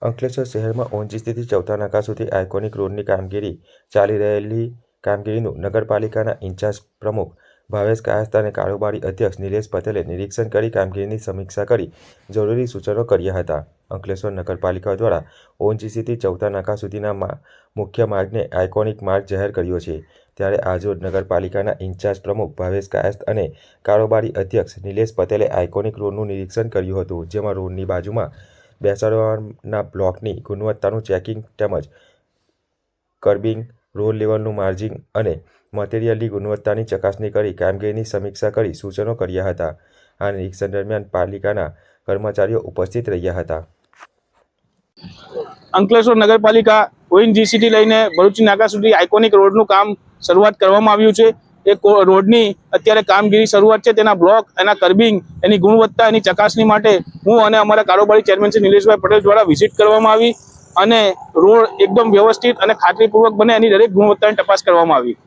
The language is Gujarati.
અંકલેશ્વર શહેરમાં ઓએનજીસીથી ચૌથા નાકા સુધી આઇકોનિક રોડની કામગીરી ચાલી રહેલી કામગીરીનું નગરપાલિકાના ઇન્ચાર્જ પ્રમુખ ભાવેશ કાયસ્થ અને કારોબારી અધ્યક્ષ નિલેશ પટેલે નિરીક્ષણ કરી કામગીરીની સમીક્ષા કરી જરૂરી સૂચનો કર્યા હતા. અંકલેશ્વર નગરપાલિકા દ્વારા ઓએનજીસીથી ચૌથા નાકા સુધીના મુખ્ય માર્ગને આઇકોનિક માર્ગ જાહેર કર્યો છે. ત્યારે આજરોજ નગરપાલિકાના ઇન્ચાર્જ પ્રમુખ ભાવેશ કાયસ્થ અને કારોબારી અધ્યક્ષ નિલેશ પટેલે આઇકોનિક રોડનું નિરીક્ષણ કર્યું હતું, જેમાં રોડની બાજુમાં બેસાડવાના બ્લોકની ગુણવત્તાનું ચેકિંગ તેમજ કર્બિંગ, રોડ લેવલનું માર્જિંગ અને મટીરીયલની ગુણવત્તાની ચકાસણી કરી કામગીરીની સમીક્ષા કરી સૂચનો કર્યા હતા. આ નિરીક્ષણ દરમિયાન પાલિકાના કર્મચારીઓ ઉપસ્થિત રહ્યા હતા. અંકલેશ્વર નગરપાલિકા ઓએનજીસીથી લઈને ભરૂચ નાકા સુધી આઇકોનિક રોડનું કામ શરૂઆત કરવામાં આવ્યું છે. એ રોડની અત્યારે કામગીરી શરૂઆત છે. તેના બ્લોક, એના કર્બિંગ, એની ગુણવત્તા, એની ચકાસણી માટે હું અને અમારા કારોબારી ચેરમેન શ્રી નિલેશભાઈ પટેલ દ્વારા વિઝિટ કરવામાં આવી અને રોડ એકદમ વ્યવસ્થિત અને ખાતરીપૂર્વક બને એની દરેક ગુણવત્તાની તપાસ કરવામાં આવી.